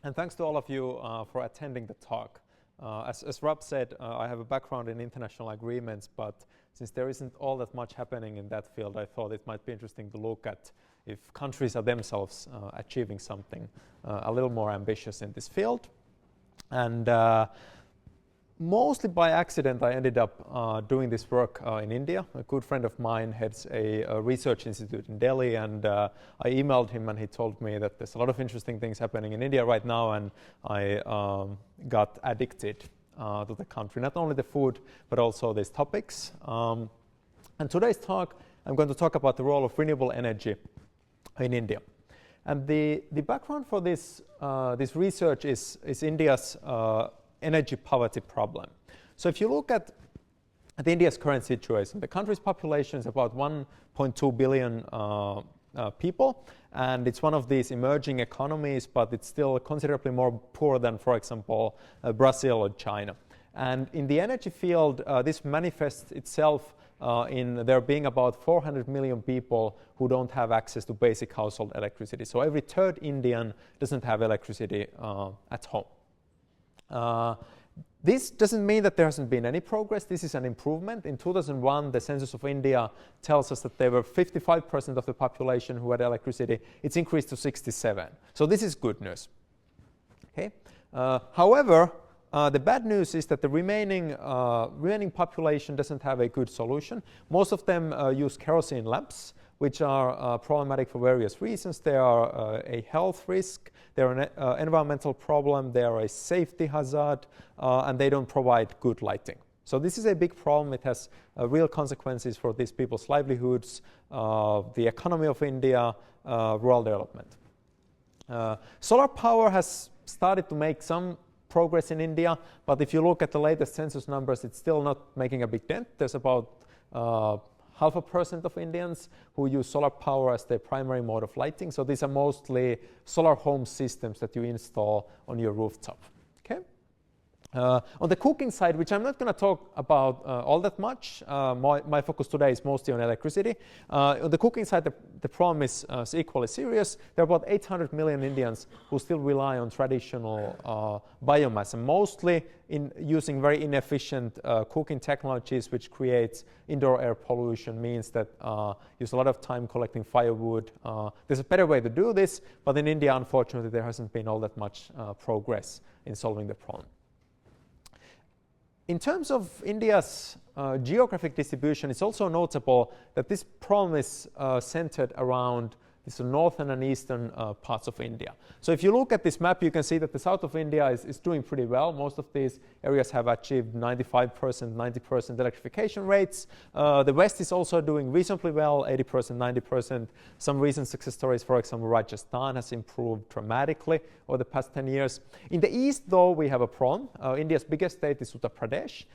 And thanks to all of you for attending the talk. As Rob said, I have a background in international agreements, but since there isn't all that much happening in that field, I thought it might be interesting to look at if countries are themselves achieving something a little more ambitious in this field. And mostly by accident, I ended up doing this work in India. A good friend of mine heads a research institute in Delhi, and I emailed him and he told me that there's a lot of interesting things happening in India right now, and I got addicted to the country, not only the food, but also these topics. And today's talk, I'm going to talk about the role of renewable energy in India. And the background for this research is India's energy poverty problem. So if you look at India's current situation, the country's population is about 1.2 billion people, and it's one of these emerging economies, but it's still considerably more poor than, for example, Brazil or China. And in the energy field, this manifests itself in there being about 400 million people who don't have access to basic household electricity. So every third Indian doesn't have electricity at home. This doesn't mean that there hasn't been any progress. This is an improvement. In 2001, the Census of India tells us that there were 55% of the population who had electricity. It's increased to 67%. So this is good news. Okay. However, the bad news is that the remaining population doesn't have a good solution. Most of them use kerosene lamps, which are problematic for various reasons. They are a health risk, they're an environmental problem, they are a safety hazard, and they don't provide good lighting. So this is a big problem. It has real consequences for these people's livelihoods, the economy of India, rural development. Solar power has started to make some progress in India, but if you look at the latest census numbers, it's still not making a big dent. There's about 0.5% of Indians who use solar power as their primary mode of lighting. So these are mostly solar home systems that you install on your rooftop. Okay. On the cooking side, which I'm not going to talk about all that much, my focus today is mostly on electricity. On the cooking side, the problem is equally serious. There are about 800 million Indians who still rely on traditional biomass, and mostly in using very inefficient cooking technologies, which creates indoor air pollution, means that use a lot of time collecting firewood. There's a better way to do this, but in India, unfortunately, there hasn't been all that much progress in solving the problem. In terms of India's geographic distribution, it's also notable that this problem is centered around these northern and eastern parts of India. So if you look at this map, you can see that the south of India is doing pretty well. Most of these areas have achieved 95%, 90% electrification rates. The west is also doing reasonably well, 80%, 90%. Some recent success stories, for example, Rajasthan has improved dramatically over the past 10 years. In the east, though, we have a problem. India's biggest state is Uttar Pradesh,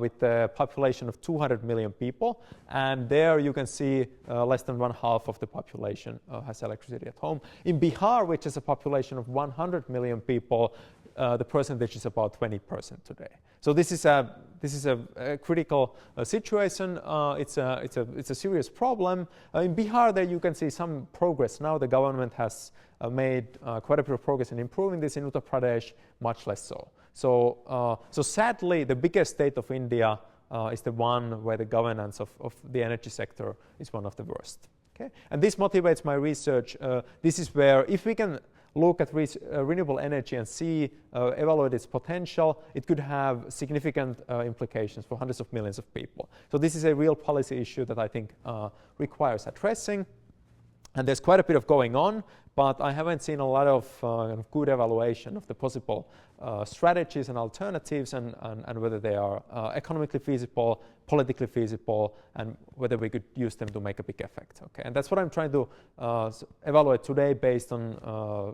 with a population of 200 million people. And there you can see less than 1/2 of the population has electricity at home. In Bihar, which is a population of 100 million people, the percentage is about 20% today. So this is a critical situation. It's a serious problem. In Bihar, there you can see some progress now. The government has made quite a bit of progress in improving this. In Uttar Pradesh, much less so. So sadly, the biggest state of India is the one where the governance of the energy sector is one of the worst. Okay? And this motivates my research. This is where, if we can look at renewable energy and evaluate its potential, it could have significant implications for hundreds of millions of people. So this is a real policy issue that I think requires addressing. And there's quite a bit of going on, but I haven't seen a lot of good evaluation of the possible strategies and alternatives, and whether they are economically feasible, politically feasible, and whether we could use them to make a big effect. Okay, and that's what I'm trying to evaluate today based on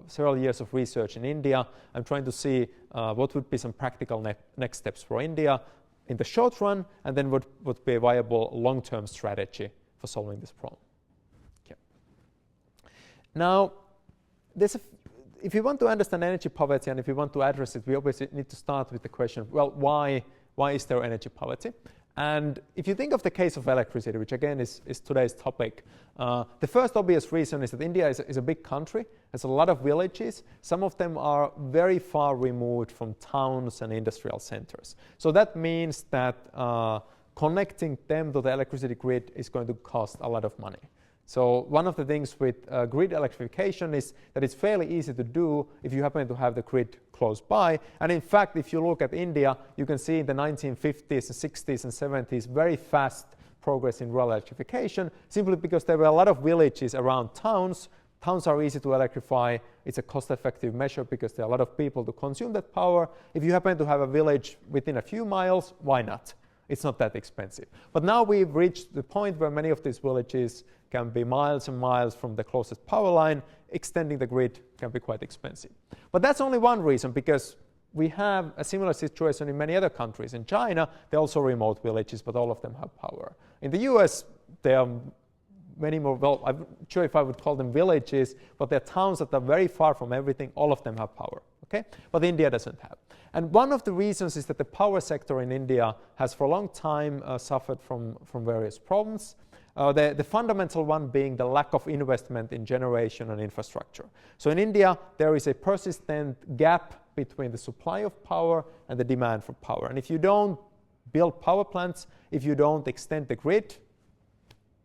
several years of research in India. I'm trying to see what would be some practical next steps for India in the short run, and then what would be a viable long-term strategy for solving this problem. Now, if you want to understand energy poverty and if you want to address it, we obviously need to start with the question, well, why is there energy poverty? And if you think of the case of electricity, which again is today's topic, the first obvious reason is that India is a big country. There's a lot of villages. Some of them are very far removed from towns and industrial centers. So that means that connecting them to the electricity grid is going to cost a lot of money. So one of the things with grid electrification is that it's fairly easy to do if you happen to have the grid close by. And in fact, if you look at India, you can see in the 1950s and 60s and 70s very fast progress in rural electrification, simply because there were a lot of villages around towns. Towns are easy to electrify. It's a cost-effective measure because there are a lot of people to consume that power. If you happen to have a village within a few miles, why not? It's not that expensive. But now we've reached the point where many of these villages can be miles and miles from the closest power line. Extending the grid can be quite expensive. But that's only one reason, because we have a similar situation in many other countries. In China, there are also remote villages, but all of them have power. In the US, there are many more, well, I'm not sure if I would call them villages, but they're towns that are very far from everything. All of them have power, okay? But India doesn't have. And one of the reasons is that the power sector in India has for a long time suffered from various problems. The fundamental one being the lack of investment in generation and infrastructure. So in India, there is a persistent gap between the supply of power and the demand for power. And if you don't build power plants, if you don't extend the grid,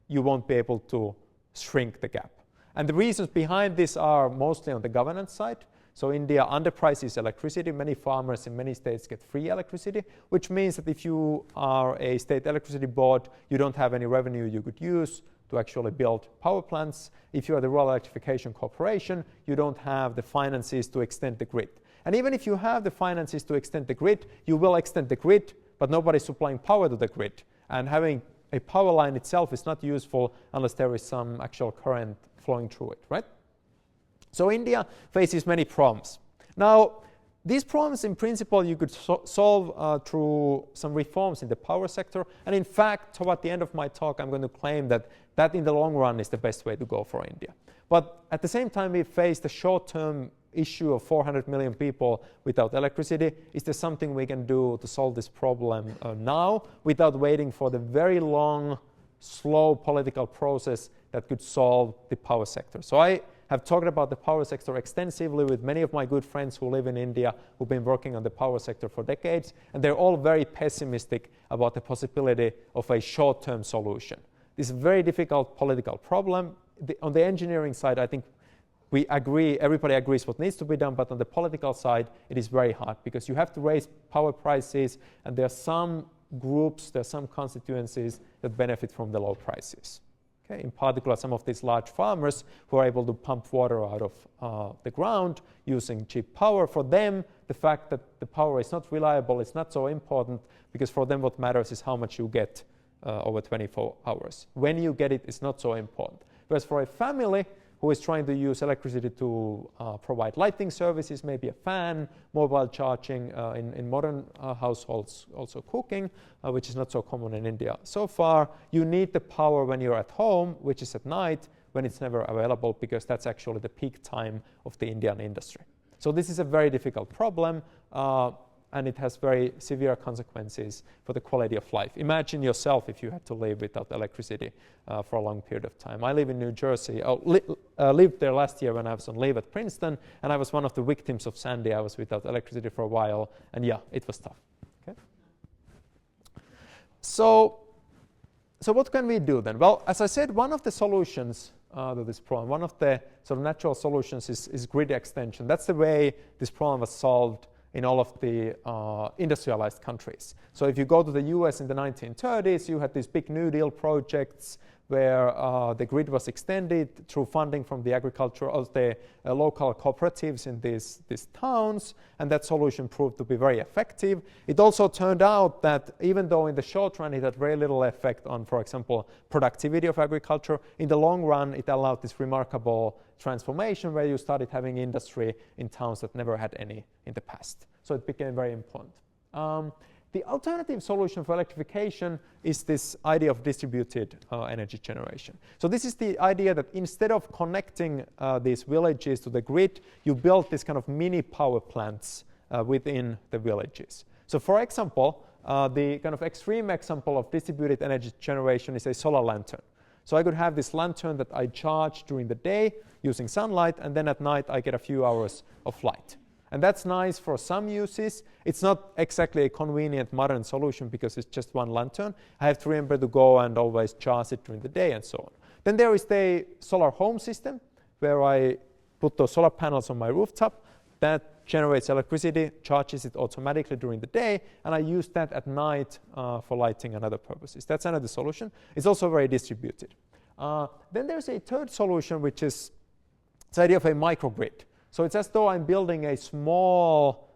you won't be able to shrink the gap. And the reasons behind this are mostly on the governance side. So India underprices electricity. Many farmers in many states get free electricity, which means that if you are a state electricity board, you don't have any revenue you could use to actually build power plants. If you are the Rural Electrification Corporation, you don't have the finances to extend the grid. And even if you have the finances to extend the grid, you will extend the grid, but nobody's supplying power to the grid. And having a power line itself is not useful unless there is some actual current flowing through it, right? So India faces many problems. Now, these problems in principle you could solve through some reforms in the power sector. And in fact, toward the end of my talk, I'm going to claim that in the long run is the best way to go for India. But at the same time, we face the short-term issue of 400 million people without electricity. Is there something we can do to solve this problem now without waiting for the very long, slow political process that could solve the power sector? So I have talked about the power sector extensively with many of my good friends who live in India, who've been working on the power sector for decades, and they're all very pessimistic about the possibility of a short-term solution. This is a very difficult political problem. On the engineering side, I think we agree, everybody agrees what needs to be done, but on the political side, it is very hard because you have to raise power prices, and there are some groups, there are some constituencies that benefit from the low prices. Okay, in particular, some of these large farmers who are able to pump water out of the ground using cheap power. For them, the fact that the power is not reliable is not so important, because for them what matters is how much you get over 24 hours. When you get it is not so important. Whereas for a family who is trying to use electricity to provide lighting services, maybe a fan, mobile charging, in modern households, also cooking, which is not so common in India. So far, you need the power when you're at home, which is at night, when it's never available, because that's actually the peak time of the Indian industry. So this is a very difficult problem, and it has very severe consequences for the quality of life. Imagine yourself if you had to live without electricity for a long period of time. I live in New Jersey. I lived there last year when I was on leave at Princeton, and I was one of the victims of Sandy. I was without electricity for a while, and yeah, it was tough. Okay? So what can we do then? Well, as I said, one of the solutions to this problem, one of the sort of natural solutions is grid extension. That's the way this problem was solved in all of the industrialized countries. So if you go to the US in the 1930s, you had these big New Deal projects where the grid was extended through funding from the agriculture of the local cooperatives in these towns, and that solution proved to be very effective. It also turned out that even though in the short run it had very little effect on, for example, productivity of agriculture, in the long run it allowed this remarkable transformation where you started having industry in towns that never had any in the past. So it became very important. The alternative solution for electrification is this idea of distributed energy generation. So this is the idea that instead of connecting these villages to the grid, you build this kind of mini power plants within the villages. So for example, the kind of extreme example of distributed energy generation is a solar lantern. So I could have this lantern that I charge during the day using sunlight, and then at night I get a few hours of light. And that's nice for some uses. It's not exactly a convenient modern solution because it's just one lantern. I have to remember to go and always charge it during the day and so on. Then there is the solar home system where I put those solar panels on my rooftop. That generates electricity, charges it automatically during the day, and I use that at night for lighting and other purposes. That's another solution. It's also very distributed. Then there's a third solution, which is the idea of a microgrid. So it's as though I'm building a small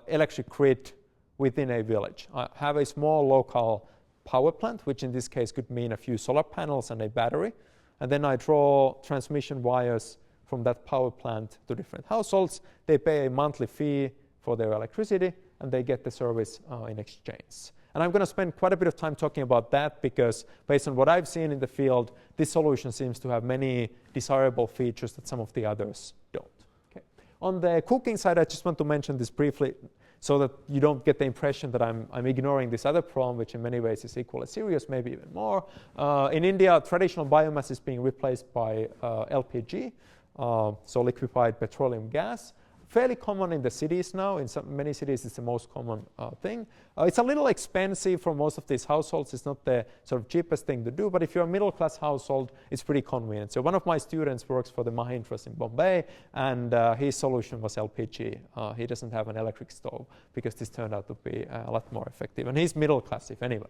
electric grid within a village. I have a small local power plant, which in this case could mean a few solar panels and a battery. And then I draw transmission wires from that power plant to different households. They pay a monthly fee for their electricity, and they get the service in exchange. And I'm going to spend quite a bit of time talking about that because based on what I've seen in the field, this solution seems to have many desirable features that some of the others don't. Okay. On the cooking side, I just want to mention this briefly so that you don't get the impression that I'm ignoring this other problem, which in many ways is equally serious, maybe even more. In India, traditional biomass is being replaced by LPG, so liquefied petroleum gas. Fairly common in the cities now. In many cities, it's the most common thing. It's a little expensive for most of these households. It's not the sort of cheapest thing to do, but if you're a middle-class household, it's pretty convenient. So one of my students works for the Mahindras in Bombay, and his solution was LPG. He doesn't have an electric stove because this turned out to be a lot more effective. And he's middle-class, if anyway.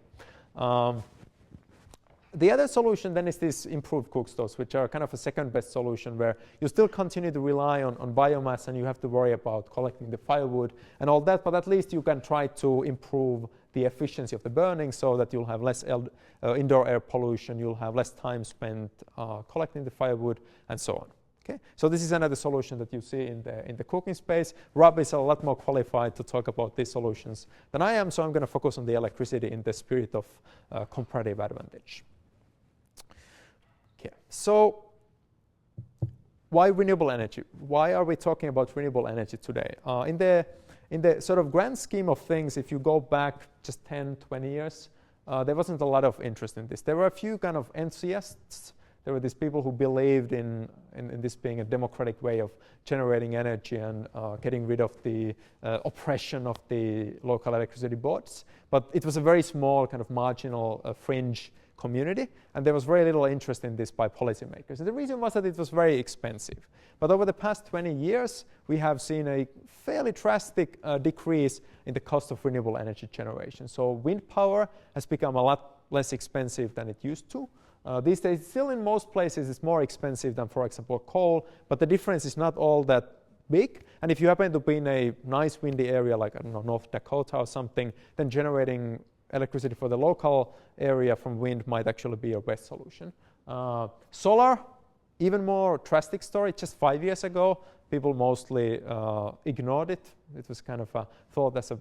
The other solution then is these improved cook stoves, which are kind of a second-best solution where you still continue to rely on biomass and you have to worry about collecting the firewood and all that, but at least you can try to improve the efficiency of the burning so that you'll have less indoor air pollution, you'll have less time spent collecting the firewood, and so on. Okay? So this is another solution that you see in the cooking space. Rob is a lot more qualified to talk about these solutions than I am, so I'm going to focus on the electricity in the spirit of comparative advantage. Okay. So why renewable energy? Why are we talking about renewable energy today? In the sort of grand scheme of things, if you go back just 10, 20 years, there wasn't a lot of interest in this. There were a few kind of enthusiasts. There were these people who believed in this being a democratic way of generating energy and getting rid of the oppression of the local electricity boards. But it was a very small kind of marginal fringe community, and there was very little interest in this by policymakers. And the reason was that it was very expensive. But over the past 20 years, we have seen a fairly drastic decrease in the cost of renewable energy generation. So wind power has become a lot less expensive than it used to. These days, still in most places, it's more expensive than, for example, coal, but the difference is not all that big. And if you happen to be in a nice windy area like, I don't know, North Dakota or something, then generating electricity for the local area from wind might actually be a best solution. Solar, even more drastic story. Just 5 years ago, people mostly ignored it. It was kind of thought as an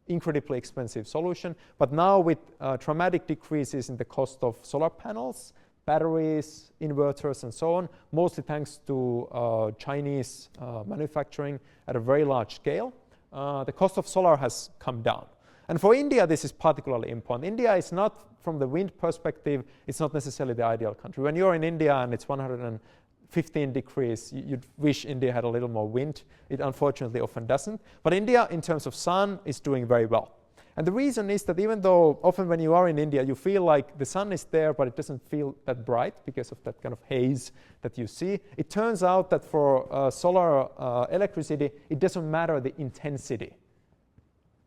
incredibly expensive solution. But now with dramatic decreases in the cost of solar panels, batteries, inverters, and so on, mostly thanks to Chinese manufacturing at a very large scale, the cost of solar has come down. And for India, this is particularly important. India is not, from the wind perspective, it's not necessarily the ideal country. When you're in India and it's 115 degrees, you'd wish India had a little more wind. It unfortunately often doesn't. But India, in terms of sun, is doing very well. And the reason is that even though often when you are in India, you feel like the sun is there, but it doesn't feel that bright because of that kind of haze that you see, it turns out that for solar electricity, it doesn't matter the intensity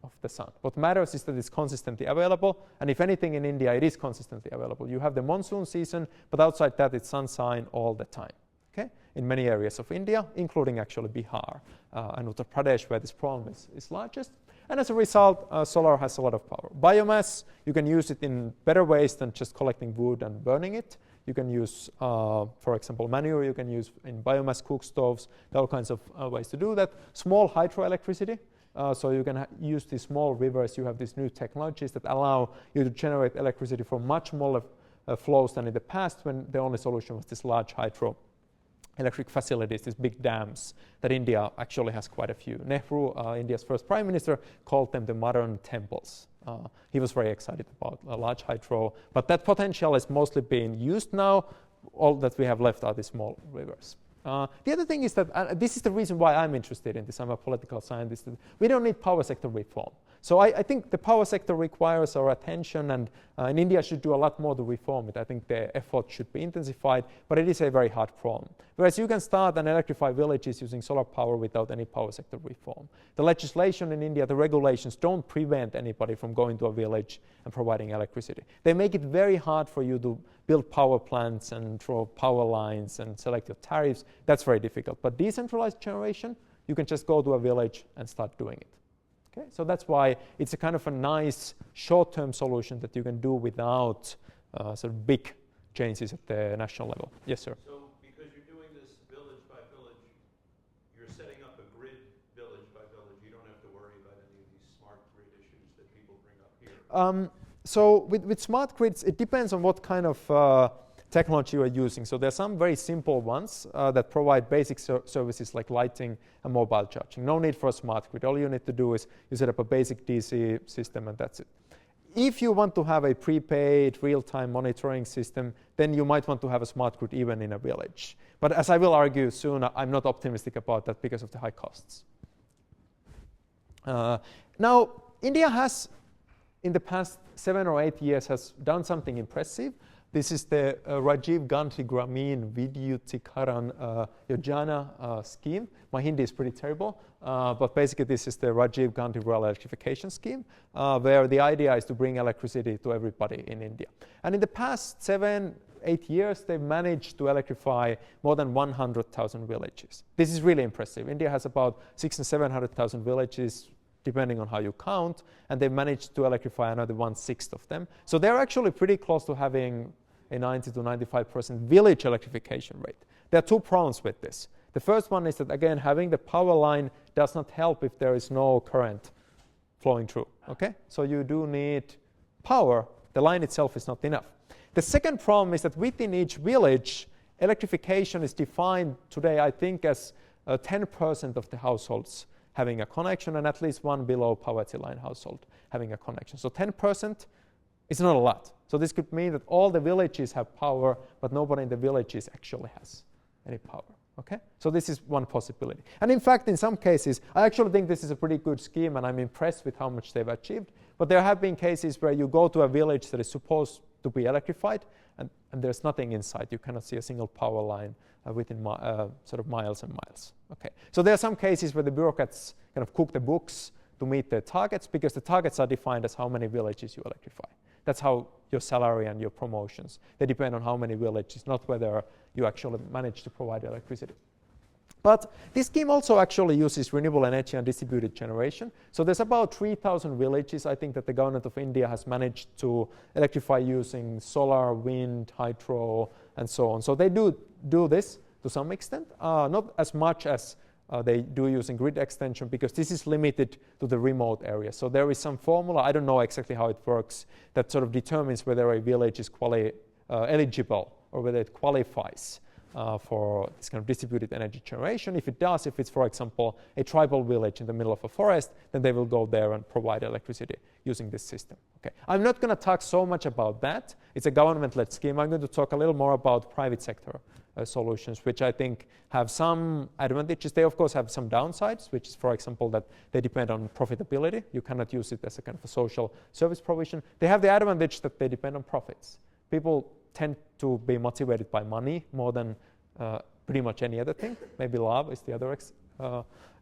of the sun. What matters is that it's consistently available, and if anything in India, it is consistently available. You have the monsoon season, but outside that, it's sunshine all the time. Okay? In many areas of India, including actually Bihar and Uttar Pradesh, where this problem is largest. And as a result, solar has a lot of power. Biomass, you can use it in better ways than just collecting wood and burning it. You can use, for example, manure. You can use in biomass cook stoves. There are all kinds of ways to do that. Small hydroelectricity. So you can use these small rivers. You have these new technologies that allow you to generate electricity from much smaller flows than in the past when the only solution was this large hydro electric facilities, these big dams that India actually has quite a few. Nehru, India's first prime minister, called them the modern temples. He was very excited about large hydro, but that potential is mostly being used now. All that we have left are the small rivers. The other thing is that, this is the reason why I'm interested in this, I'm a political scientist, we don't need power sector reform. So I think the power sector requires our attention, and India should do a lot more to reform it. I think the effort should be intensified, but it is a very hard problem. Whereas you can start and electrify villages using solar power without any power sector reform. The legislation in India, the regulations don't prevent anybody from going to a village and providing electricity. They make it very hard for you to build power plants and draw power lines and select your tariffs. That's very difficult. But decentralized generation, you can just go to a village and start doing it. Okay? So that's why it's a kind of a nice short-term solution that you can do without sort of big changes at the national level. Yes, sir. So because you're doing this village by village, you're setting up a grid village by village. You don't have to worry about any of these smart grid issues that people bring up here. So with smart grids, it depends on what kind of technology you are using. So there are some very simple ones that provide basic services like lighting and mobile charging. No need for a smart grid. All you need to do is you set up a basic DC system and that's it. If you want to have a prepaid real-time monitoring system, then you might want to have a smart grid even in a village. But as I will argue soon, I'm not optimistic about that because of the high costs. Now, India has, in the past 7 or 8 years, has done something impressive. This is the Rajiv Gandhi Gramin Vidyutikaran Yojana scheme. My Hindi is pretty terrible, but basically this is the Rajiv Gandhi Rural Electrification scheme, where the idea is to bring electricity to everybody in India. And in the past 7, 8 years, they've managed to electrify more than 100,000 villages. This is really impressive. India has about 600,000 and 700,000 villages, depending on how you count, and they've managed to electrify another 1/6 of them. So they're actually pretty close to having a 90 to 95% village electrification rate. There are 2 problems with this. The first one is that, again, having the power line does not help if there is no current flowing through. Okay? So you do need power. The line itself is not enough. The second problem is that within each village, electrification is defined today, I think, as 10% of the households having a connection, and at least one below poverty line household having a connection. So 10% is not a lot. So this could mean that all the villages have power, but nobody in the villages actually has any power. Okay? So this is one possibility. And in fact, in some cases, I actually think this is a pretty good scheme, and I'm impressed with how much they've achieved. But there have been cases where you go to a village that is supposed to be electrified, and there's nothing inside. You cannot see a single power line within sort of miles and miles. Okay. So there are some cases where the bureaucrats kind of cook the books to meet their targets, because the targets are defined as how many villages you electrify. That's how your salary and your promotions, they depend on how many villages, not whether you actually manage to provide electricity. But this scheme also actually uses renewable energy and distributed generation. So there's about 3,000 villages, I think, that the government of India has managed to electrify using solar, wind, hydro, and so on. So they do this to some extent, not as much as they do using grid extension, because this is limited to the remote areas. So there is some formula, I don't know exactly how it works, that sort of determines whether a village is eligible or whether it qualifies for this kind of distributed energy generation. If it does, if it's, for example, a tribal village in the middle of a forest, then they will go there and provide electricity using this system. Okay. I'm not going to talk so much about that. It's a government-led scheme. I'm going to talk a little more about private sector solutions, which I think have some advantages. They, of course, have some downsides, which is, for example, that they depend on profitability. You cannot use it as a kind of a social service provision. They have the advantage that they depend on profits. People tend to be motivated by money more than pretty much any other thing. Maybe love is the other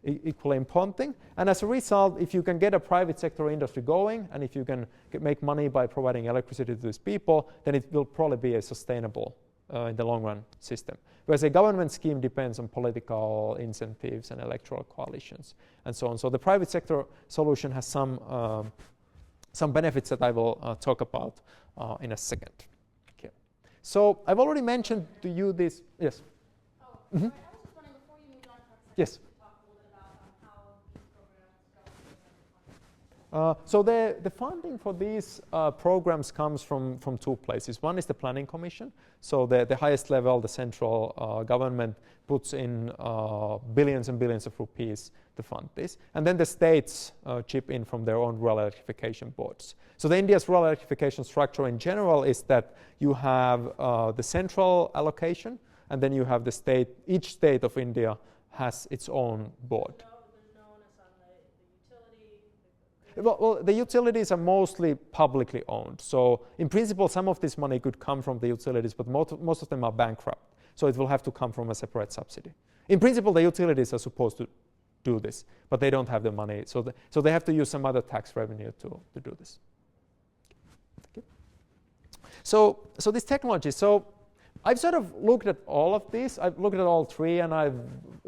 equally important thing. And as a result, if you can get a private sector industry going, and if you can make money by providing electricity to these people, then it will probably be a sustainable, in the long run, system. Whereas a government scheme depends on political incentives and electoral coalitions and so on. So the private sector solution has some benefits that I will talk about in a second. Okay. So I've already mentioned to you this. Yes. Oh, sorry. I was just wondering, before you moved on to our second, Yes. talk a little bit about how these programs go. So the funding for these programs comes from two places. One is the Planning Commission. So the highest level, the central government, puts in billions and billions of rupees to fund this. And then the states chip in from their own rural electrification boards. So the India's rural electrification structure in general is that you have the central allocation, and then you have the state. Each state of India has its own board. There's no onus on the utility. Well, the utilities are mostly publicly owned. So in principle, some of this money could come from the utilities, but most of them are bankrupt. So it will have to come from a separate subsidy. In principle, the utilities are supposed to do this, but they don't have the money. So they have to use some other tax revenue to do this. Okay. So this technology. So I've sort of looked at all of these. I've looked at all three, and I've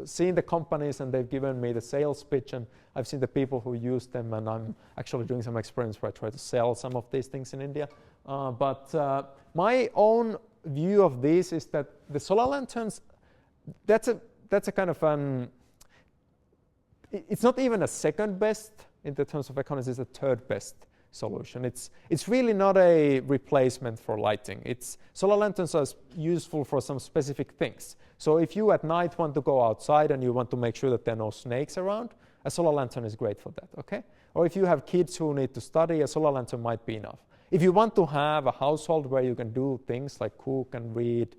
seen the companies, and they've given me the sales pitch, and I've seen the people who use them, and I'm actually doing some experiments where I try to sell some of these things in India. But my own view of this is that the solar lanterns, that's a kind of it's not even a second best in the terms of economics, it's a third best solution. It's really not a replacement for lighting. Solar lanterns are useful for some specific things. So if you at night want to go outside and you want to make sure that there are no snakes around, a solar lantern is great for that, okay? Or if you have kids who need to study, a solar lantern might be enough. If you want to have a household where you can do things like cook and read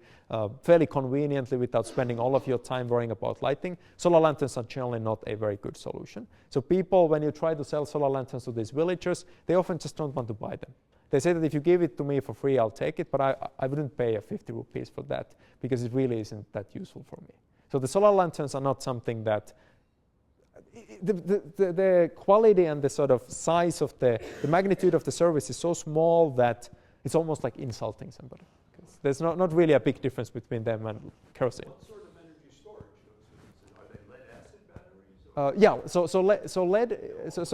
fairly conveniently without spending all of your time worrying about lighting, solar lanterns are generally not a very good solution. So people, when you try to sell solar lanterns to these villagers, they often just don't want to buy them. They say that if you give it to me for free, I'll take it, but I wouldn't pay 50 rupees for that because it really isn't that useful for me. So the solar lanterns are not something that the quality and the sort of size of the magnitude of the service is so small that it's almost like insulting somebody. There's not really a big difference between them and kerosene. What sort of energy storage? Are they lead acid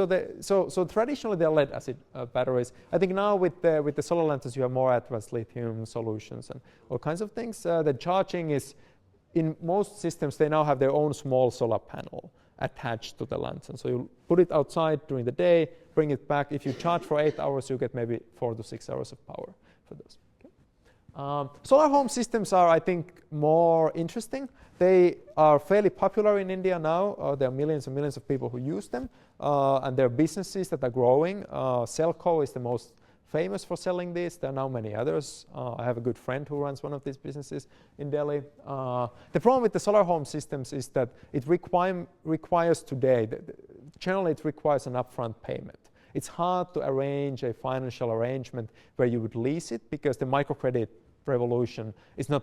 batteries? So traditionally they're lead acid batteries. I think now with the solar lanterns you have more advanced lithium solutions and all kinds of things. The charging is, in most systems they now have their own small solar panel attached to the lantern. So you put it outside during the day, bring it back. If you charge for 8 hours, you get maybe 4 to 6 hours of power for those. Okay. Solar home systems are, I think, more interesting. They are fairly popular in India now. There are millions and millions of people who use them, and there are businesses that are growing. Selco is the most famous for selling this. There are now many others. I have a good friend who runs one of these businesses in Delhi. The problem with the solar home systems is that it requires today, generally it requires an upfront payment. It's hard to arrange a financial arrangement where you would lease it because the microcredit revolution is not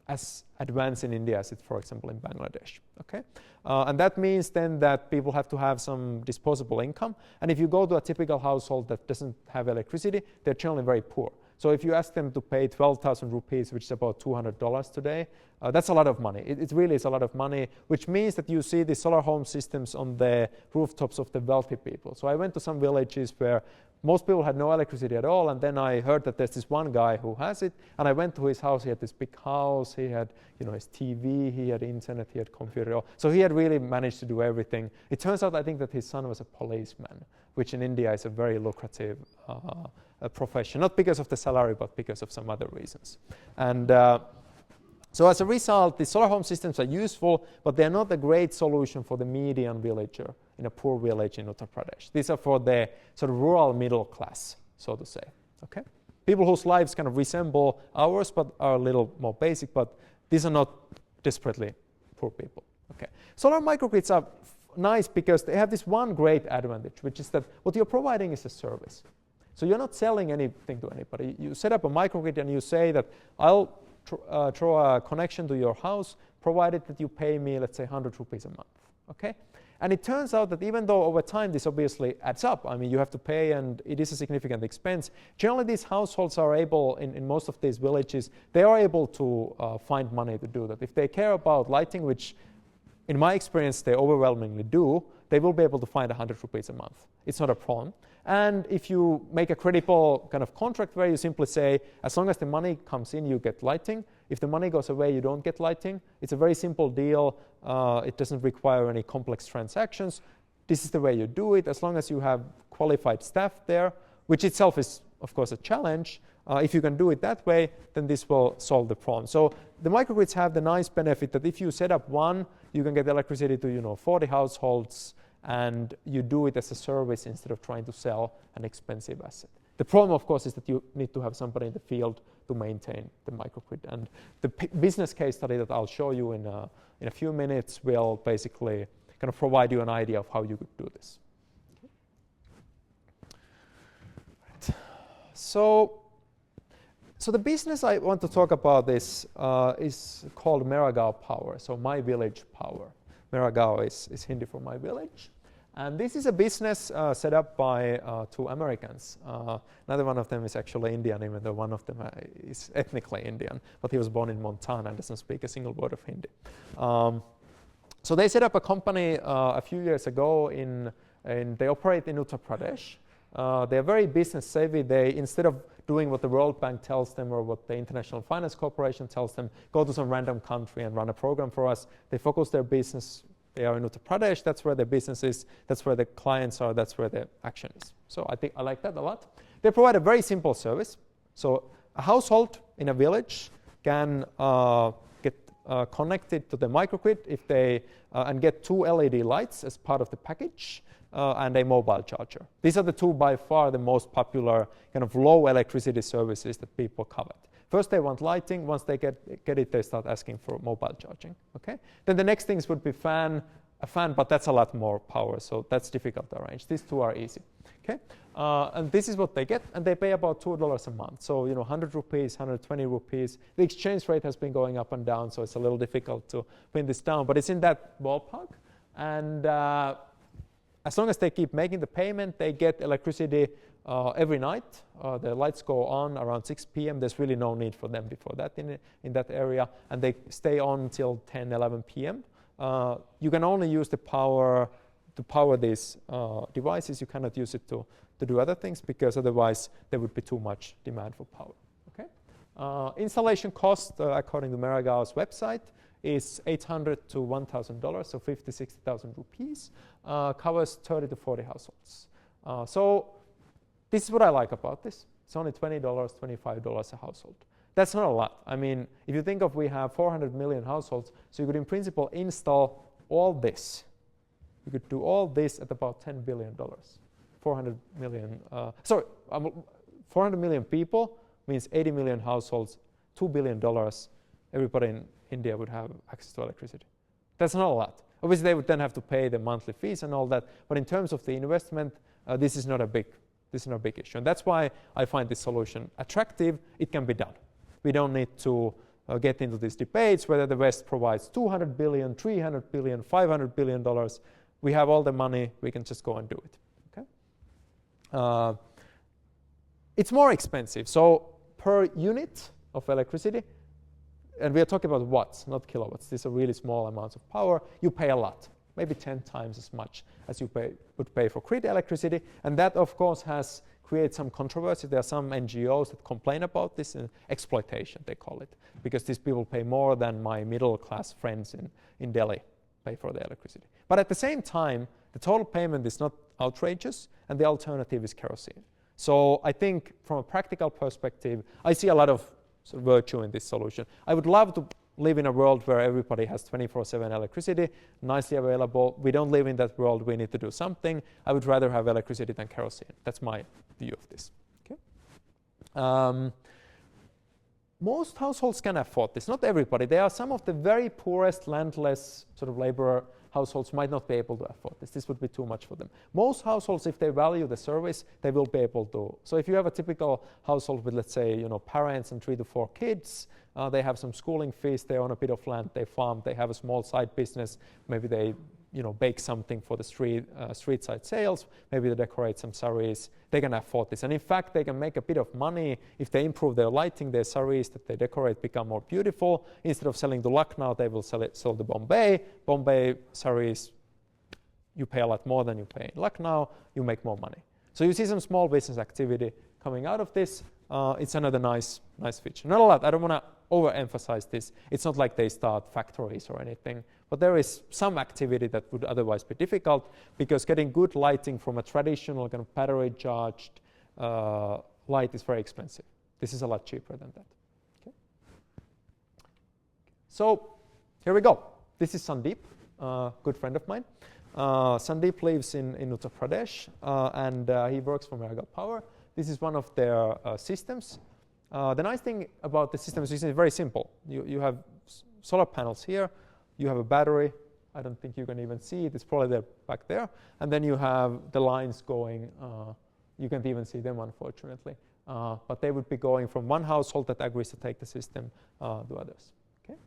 as advanced in India as it, for example, in Bangladesh. Okay, and that means then that people have to have some disposable income. And if you go to a typical household that doesn't have electricity, they're generally very poor. So if you ask them to pay 12,000 rupees, which is about $200 today, that's a lot of money. It really is a lot of money, which means that you see the solar home systems on the rooftops of the wealthy people. So I went to some villages where most people had no electricity at all, and then I heard that there's this one guy who has it, and I went to his house. He had this big house, he had his TV, he had internet, he had computer. So he had really managed to do everything. It turns out, I think, that his son was a policeman, which in India is a very lucrative profession, not because of the salary, but because of some other reasons. And so as a result, the solar home systems are useful, but they're not a great solution for the median villager in a poor village in Uttar Pradesh. These are for the sort of rural middle class, so to say. Okay, people whose lives kind of resemble ours, but are a little more basic. But these are not desperately poor people. Okay, solar microgrids are nice because they have this one great advantage, which is that what you're providing is a service. So you're not selling anything to anybody. You set up a microgrid and you say that I'll throw a connection to your house, provided that you pay me, let's say, 100 rupees a month. Okay. And it turns out that even though over time this obviously adds up, I mean, you have to pay and it is a significant expense, generally these households are able, in most of these villages, they are able to find money to do that. If they care about lighting, which in my experience they overwhelmingly do, they will be able to find 100 rupees a month. It's not a problem. And if you make a credible kind of contract where you simply say, as long as the money comes in, you get lighting. If the money goes away, you don't get lighting. It's a very simple deal. It doesn't require any complex transactions. This is the way you do it, as long as you have qualified staff there, which itself is, of course, a challenge. If you can do it that way, then this will solve the problem. So the microgrids have the nice benefit that if you set up one, you can get electricity to 40 households, and you do it as a service instead of trying to sell an expensive asset. The problem, of course, is that you need to have somebody in the field to maintain the microgrid. And the business case study that I'll show you in a few minutes will basically kind of provide you an idea of how you could do this. Right. So the business I want to talk about is called Meragao Power, so My Village Power. Meragao is Hindi for my village. And this is a business set up by two Americans. Neither one of them is actually Indian, even though one of them is ethnically Indian. But he was born in Montana and doesn't speak a single word of Hindi. So they set up a company a few years ago, they operate in Uttar Pradesh. They're very business savvy. They, instead of doing what the World Bank tells them or what the International Finance Corporation tells them, go to some random country and run a program for us, they focus their business. They are in Uttar Pradesh. That's where their business is. That's where the clients are. That's where their action is. So I think I like that a lot. They provide a very simple service. So a household in a village can get connected to the microgrid if they and get 2 LED lights as part of the package. And a mobile charger. These are the two by far the most popular kind of low electricity services that people covet. First they want lighting. Once they get it, they start asking for mobile charging. Okay. Then the next things would be a fan, but that's a lot more power, so that's difficult to arrange. These two are easy. Okay. And this is what they get, and they pay about $2 a month. So 100 rupees, 120 rupees. The exchange rate has been going up and down, so it's a little difficult to pin this down, but it's in that ballpark. And as long as they keep making the payment, they get electricity every night. The lights go on around 6 p.m. There's really no need for them before that in that area. And they stay on until 10, 11 p.m. You can only use the power to power these devices. You cannot use it to do other things, because otherwise there would be too much demand for power. Okay? Installation cost, according to Meragao's website, is $800 to $1,000, so 50,000, 60,000 rupees, covers 30 to 40 households. So this is what I like about this. It's only $20, $25 a household. That's not a lot. I mean, if you think of, we have 400 million households, so you could in principle install all this. You could do all this at about $10 billion. 400 million people means 80 million households, $2 billion. Everybody in India would have access to electricity. That's not a lot. Obviously, they would then have to pay the monthly fees and all that. But in terms of the investment, this is not a big issue. And that's why I find this solution attractive. It can be done. We don't need to get into these debates whether the West provides $200 billion, $300 billion, $500 billion. We have all the money. We can just go and do it. Okay? It's more expensive. So per unit of electricity, and we are talking about watts, not kilowatts. These are really small amounts of power. You pay a lot, maybe 10 times as much as you would pay for grid electricity. And that, of course, has created some controversy. There are some NGOs that complain about this, exploitation, they call it, because these people pay more than my middle-class friends in Delhi pay for the electricity. But at the same time, the total payment is not outrageous, and the alternative is kerosene. So I think from a practical perspective, I see a lot of virtue in this solution. I would love to live in a world where everybody has 24/7 electricity, nicely available. We don't live in that world. We need to do something. I would rather have electricity than kerosene. That's my view of this. Okay. Most households can afford this. Not everybody. There are some of the very poorest, landless sort of laborer households might not be able to afford this. This would be too much for them. Most households, if they value the service, they will be able to. So if you have a typical household with, let's say, parents and 3 to 4 kids, they have some schooling fees, they own a bit of land, they farm, they have a small side business, maybe they bake something for the street side sales, maybe they decorate some saris, they can afford this. And in fact, they can make a bit of money if they improve their lighting, their saris that they decorate become more beautiful. Instead of selling to Lucknow, they will sell to Bombay. Bombay saris, you pay a lot more than you pay in Lucknow, you make more money. So you see some small business activity coming out of this. It's another nice feature. Not a lot. I don't want to overemphasize this. It's not like they start factories or anything, But there is some activity that would otherwise be difficult because getting good lighting from a traditional kind of battery charged light is very expensive. This is a lot cheaper than that. Okay. So here we go. This is Sandeep, good friend of mine. Sandeep lives in Uttar Pradesh and he works for Mega Power. This is one of their systems. The nice thing about the system is it's very simple. You have solar panels here, you have a battery. I don't think you can even see it. It's probably there back there. And then you have the lines going. You can't even see them, unfortunately. But they would be going from one household that agrees to take the system to others. Okay.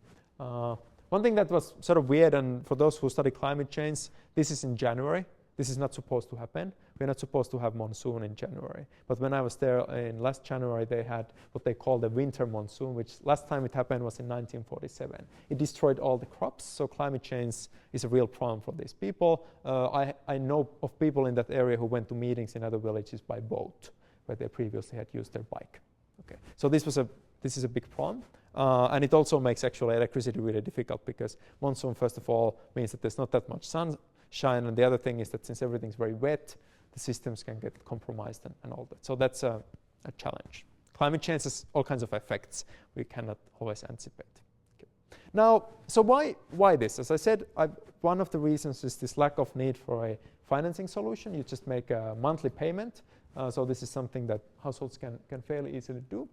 One thing that was sort of weird, and for those who study climate change, this is in January. This is not supposed to happen. We're not supposed to have monsoon in January. But when I was there in last January, they had what they call the winter monsoon, which last time it happened was in 1947. It destroyed all the crops, so climate change is a real problem for these people. I know of people in that area who went to meetings in other villages by boat, where they previously had used their bike. Okay, so this is a big problem. And it also makes actually electricity really difficult because monsoon, first of all, means that there's not that much sunshine. And the other thing is that since everything's very wet, the systems can get compromised and all that. So that's a challenge. Climate change has all kinds of effects we cannot always anticipate. Okay. Now, so why this? As I said, one of the reasons is this lack of need for a financing solution. You just make a monthly payment. So this is something that households can fairly easily do.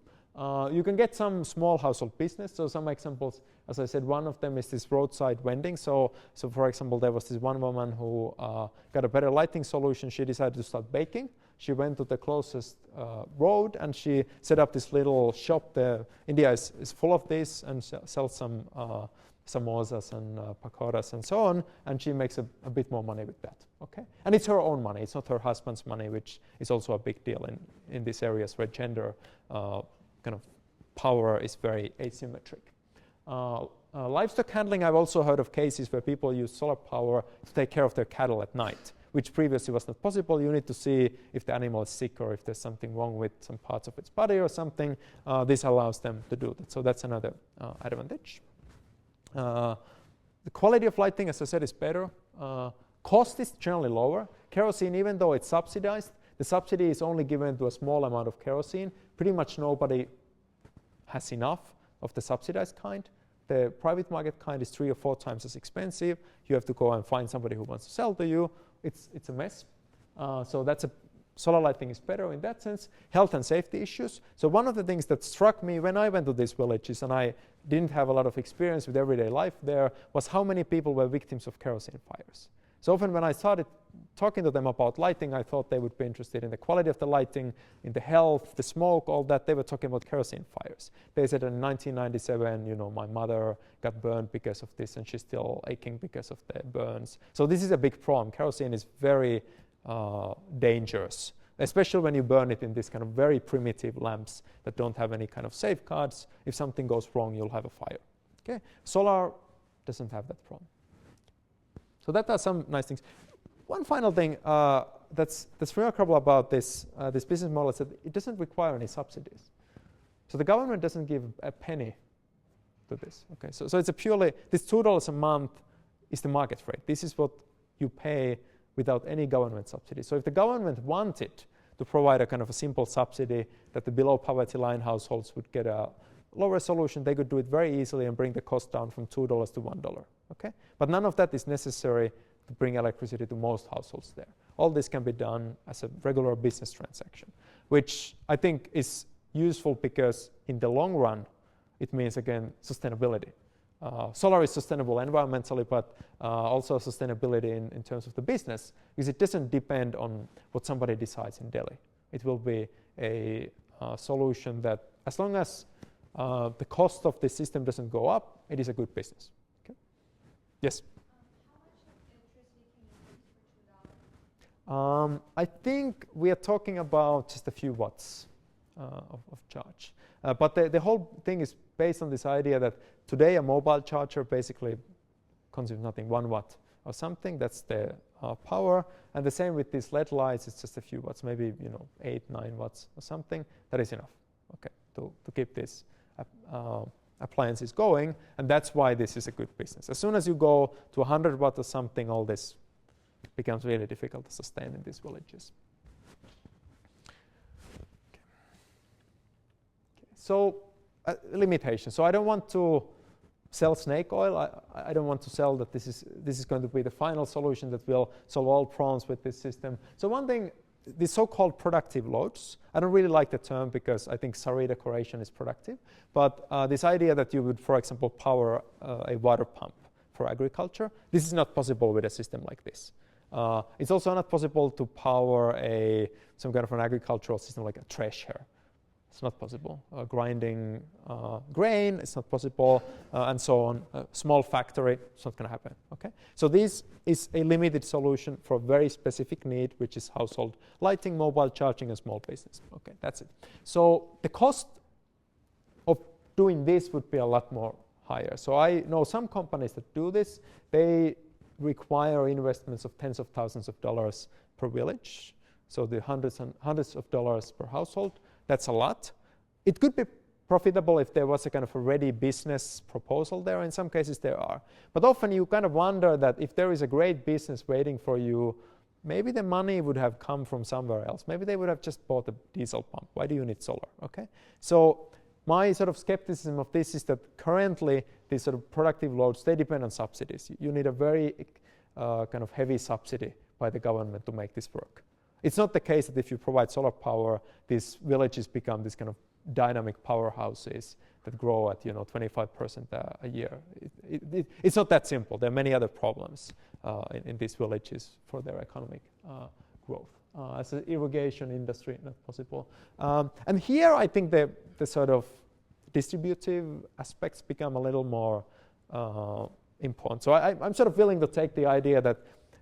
You can get some small household business. So some examples, as I said, one of them is this roadside vending. So for example, there was this one woman who got a better lighting solution. She decided to start baking. She went to the closest road and she set up this little shop there. India is full of this and sells some samosas and pakoras and so on. And she makes a bit more money with that. Okay, and it's her own money. It's not her husband's money, which is also a big deal in these areas where gender kind of power is very asymmetric. Livestock handling, I've also heard of cases where people use solar power to take care of their cattle at night, which previously was not possible. You need to see if the animal is sick or if there's something wrong with some parts of its body or something. This allows them to do that. So that's another advantage. The quality of lighting, as I said, is better. Cost is generally lower. Kerosene, even though it's subsidized, the subsidy is only given to a small amount of kerosene. Pretty much nobody has enough of the subsidized kind. The private market kind is 3 or 4 times as expensive. You have to go and find somebody who wants to sell to you. It's a mess. So solar lighting is better in that sense. Health and safety issues. So one of the things that struck me when I went to these villages, and I didn't have a lot of experience with everyday life there, was how many people were victims of kerosene fires. So often when I started talking to them about lighting, I thought they would be interested in the quality of the lighting, in the health, the smoke, all that. They were talking about kerosene fires. They said in 1997, my mother got burned because of this and she's still aching because of the burns. So this is a big problem. Kerosene is very dangerous, especially when you burn it in these kind of very primitive lamps that don't have any kind of safeguards. If something goes wrong, you'll have a fire. Okay? Solar doesn't have that problem. So that are some nice things. One final thing that's remarkable about this business model is that it doesn't require any subsidies. So the government doesn't give a penny to this. Okay, so it's this $2 a month is the market rate. This is what you pay without any government subsidy. So if the government wanted to provide a kind of a simple subsidy that the below poverty line households would get a lower solution, they could do it very easily and bring the cost down from $2 to $1. Okay, but none of that is necessary to bring electricity to most households there. All this can be done as a regular business transaction, which I think is useful because in the long run, it means, again, sustainability. Solar is sustainable environmentally, but also sustainability in terms of the business, because it doesn't depend on what somebody decides in Delhi. It will be a solution that, as long as the cost of the system doesn't go up, it is a good business. Okay? Yes? I think we are talking about just a few watts of charge. But the whole thing is based on this idea that today a mobile charger basically consumes nothing, 1 watt or something. That's the power. And the same with these LED lights, it's just a few watts, maybe 8, 9 watts or something. That is enough, okay, to keep this appliances going, and that's why this is a good business. As soon as you go to 100 watt or something, all this becomes really difficult to sustain in these villages. So limitation. So I don't want to sell snake oil. I don't want to sell that this is going to be the final solution that will solve all problems with this system. So one thing, the so-called productive loads, I don't really like the term because I think sari decoration is productive, but this idea that you would, for example, power a water pump for agriculture, this is not possible with a system like this. It's also not possible to power some kind of an agricultural system like a thresher. It's not possible. Grinding grain, it's not possible, and so on. A small factory, it's not going to happen. Okay. So this is a limited solution for a very specific need, which is household lighting, mobile charging, and small business. Okay, that's it. So the cost of doing this would be a lot more higher. So I know some companies that do this. They require investments of tens of thousands of dollars per village. So the hundreds of dollars per household. That's a lot. It could be profitable if there was a kind of a ready business proposal there. In some cases there are. But often you kind of wonder that if there is a great business waiting for you, maybe the money would have come from somewhere else. Maybe they would have just bought a diesel pump. Why do you need solar? Okay. So my sort of skepticism of this is that currently these sort of productive loads, they depend on subsidies. You need a very kind of heavy subsidy by the government to make this work. It's not the case that if you provide solar power, these villages become these kind of dynamic powerhouses that grow at 25% a year. It's not that simple. There are many other problems in these villages for their economic growth. As an irrigation industry, not possible. And here I think the sort of distributive aspects become a little more important. So I'm sort of willing to take the idea that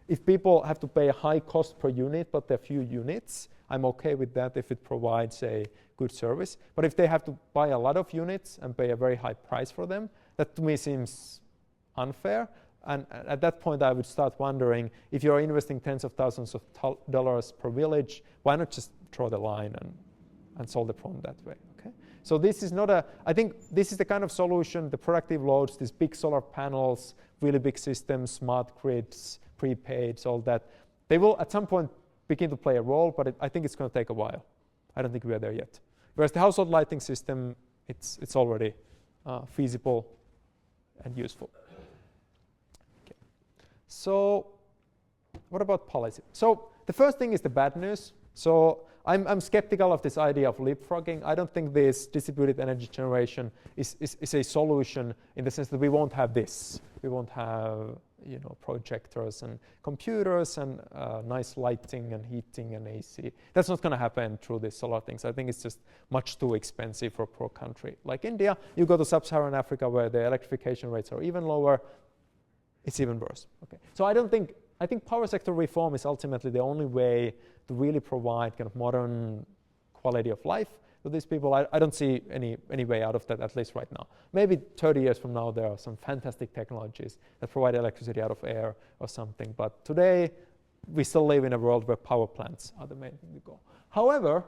if people have to pay a high cost per unit, but there are few units, I'm okay with that if it provides a good service. But if they have to buy a lot of units and pay a very high price for them, that to me seems unfair. And at that point, I would start wondering, if you're investing tens of thousands of dollars per village, why not just draw the line and solve the problem that way? Okay. So this is not I think this is the kind of solution, the productive loads, these big solar panels, really big systems, smart grids, prepaids, all that. They will at some point begin to play a role, but I think it's going to take a while. I don't think we are there yet. Whereas the household lighting system, it's already feasible and useful. Okay. So what about policy? So the first thing is the bad news. So I'm skeptical of this idea of leapfrogging. I don't think this distributed energy generation is a solution in the sense that we won't have this. We won't have projectors and computers and nice lighting and heating and AC. That's not going to happen through these solar things. I think it's just much too expensive for a poor country like India. You go to sub-Saharan Africa where the electrification rates are even lower. It's even worse. Okay. So I think power sector reform is ultimately the only way to really provide kind of modern quality of life to these people. I don't see any way out of that, at least right now. Maybe 30 years from now, there are some fantastic technologies that provide electricity out of air or something. But today, we still live in a world where power plants are the main thing to go. However,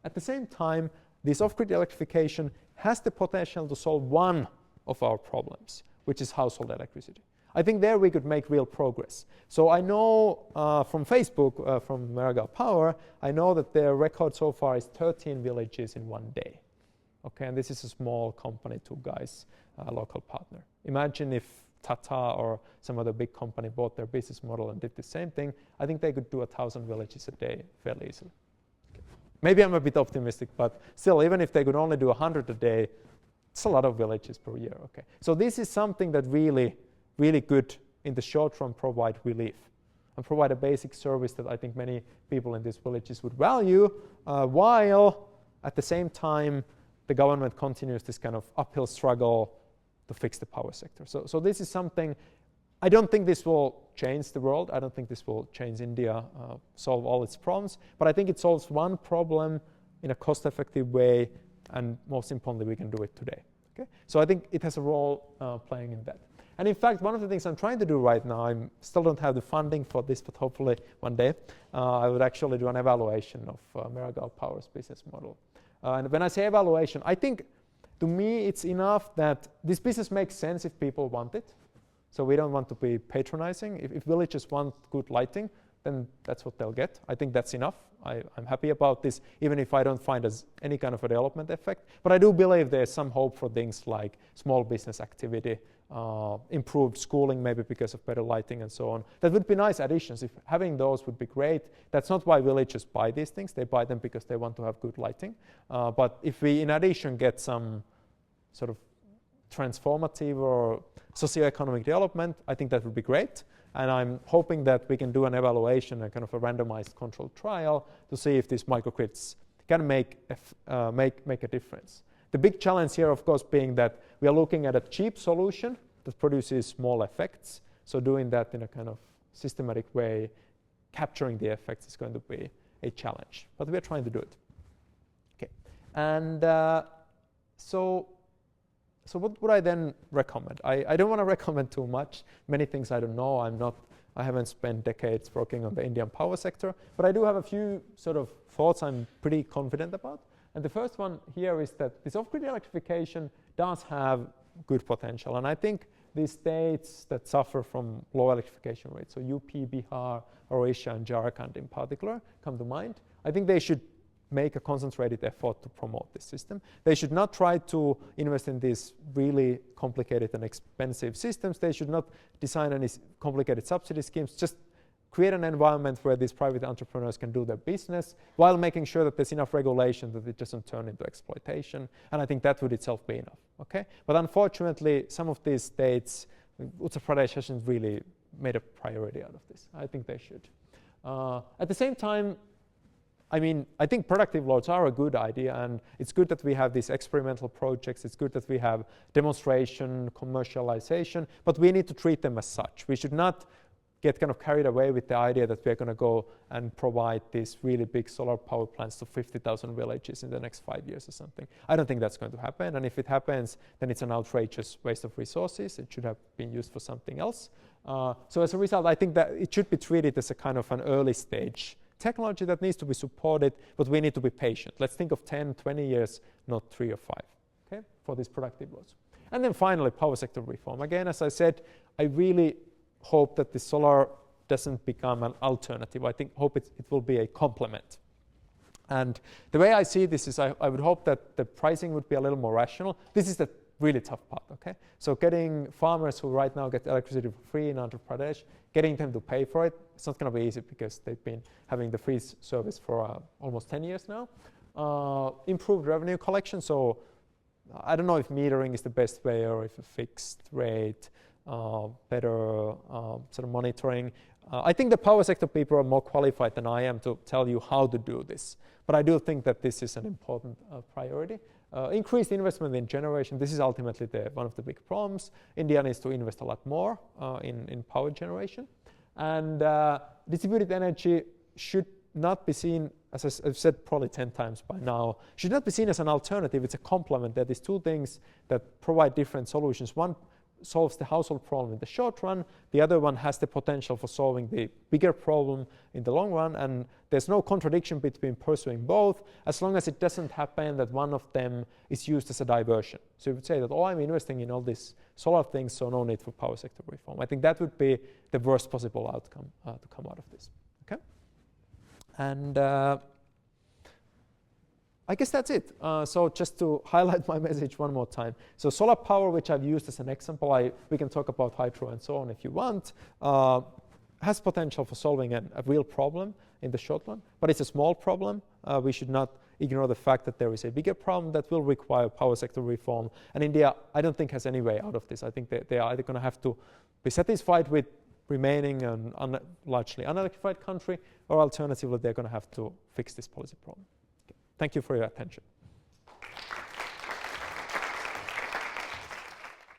at the same time, this off-grid electrification has the potential to solve one of our problems, which is household electricity. I think there we could make real progress. So I know from Facebook, from Maragall Power, I know that their record so far is 13 villages in one day. Okay, and this is a small company, 2 guys, local partner. Imagine if Tata or some other big company bought their business model and did the same thing. I think they could do 1,000 villages a day fairly easily. Okay. Maybe I'm a bit optimistic, but still, even if they could only do 100 a day, it's a lot of villages per year. Okay, so this is something that really good in the short run provide relief and provide a basic service that I think many people in these villages would value, while at the same time the government continues this kind of uphill struggle to fix the power sector. So this is something, I don't think this will change the world. I don't think this will change India, solve all its problems, but I think it solves one problem in a cost-effective way, and most importantly, we can do it today. Okay? So I think it has a role playing in that. And in fact, one of the things I'm trying to do right now, I still don't have the funding for this, but hopefully one day, I would actually do an evaluation of Maragall Power's business model. And when I say evaluation, I think to me, it's enough that this business makes sense if people want it. So we don't want to be patronizing. If villages want good lighting, then that's what they'll get. I think that's enough. I'm happy about this, even if I don't find as any kind of a development effect. But I do believe there's some hope for things like small business activity, improved schooling, maybe because of better lighting and so on. That would be nice additions. If having those would be great. That's not why villages buy these things. They buy them because they want to have good lighting. But if we, in addition, get some sort of transformative or socio-economic development, I think that would be great. And I'm hoping that we can do an evaluation, a kind of a randomized controlled trial to see if these microgrids can make a difference. The big challenge here, of course, being that we are looking at a cheap solution that produces small effects. So doing that in a kind of systematic way, capturing the effects is going to be a challenge. But we are trying to do it. Okay. And so what would I then recommend? I don't want to recommend too much. Many things I don't know. I haven't spent decades working on the Indian power sector, but I do have a few sort of thoughts I'm pretty confident about. And the first one here is that this off-grid electrification does have good potential. And I think these states that suffer from low electrification rates, so UP, Bihar, Orissa, and Jharkhand in particular, come to mind. I think they should make a concentrated effort to promote this system. They should not try to invest in these really complicated and expensive systems. They should not design any complicated subsidy schemes. Just create an environment where these private entrepreneurs can do their business while making sure that there's enough regulation that it doesn't turn into exploitation. And I think that would itself be enough. Okay? But unfortunately, some of these states, Uttar Pradesh hasn't really made a priority out of this. I think they should. At the same time, I mean, I think productive loads are a good idea, and it's good that we have these experimental projects. It's good that we have demonstration, commercialization, but we need to treat them as such. We should not get kind of carried away with the idea that we're going to go and provide these really big solar power plants to 50,000 villages in the next 5 years or something. I don't think that's going to happen, and if it happens, then it's an outrageous waste of resources. It should have been used for something else. So as a result, I think that it should be treated as a kind of an early stage technology that needs to be supported, but we need to be patient. Let's think of 10, 20 years, not 3 or 5, okay, for these productive loads. And then finally, power sector reform. Again, as I said, I really hope that the solar doesn't become an alternative. I hope it will be a complement. And the way I see this is I would hope that the pricing would be a little more rational. This is the really tough part, okay? So getting farmers who right now get electricity for free in Uttar Pradesh, getting them to pay for it, it's not going to be easy because they've been having the free service for almost 10 years now. Improved revenue collection, so I don't know if metering is the best way or if a fixed rate, better sort of monitoring. I think the power sector people are more qualified than I am to tell you how to do this, but I do think that this is an important priority. Increased investment in generation, this is ultimately one of the big problems. India needs to invest a lot more in power generation. And distributed energy should not be seen, as I've said probably 10 times by now, should not be seen as an alternative. It's a complement. There are these two things that provide different solutions. One solves the household problem in the short run. The other one has the potential for solving the bigger problem in the long run. And there's no contradiction between pursuing both, as long as it doesn't happen that one of them is used as a diversion. So you would say that, oh, I'm investing in all these solar things, so no need for power sector reform. I think that would be the worst possible outcome to come out of this. Okay? And I guess that's it. So just to highlight my message one more time. So solar power, which I've used as an example, we can talk about hydro and so on if you want, has potential for solving a real problem in the short run, but it's a small problem. We should not ignore the fact that there is a bigger problem that will require power sector reform. And India, I don't think, has any way out of this. I think they are either going to have to be satisfied with remaining a largely unelectrified country, or alternatively, they're going to have to fix this policy problem. Thank you for your attention.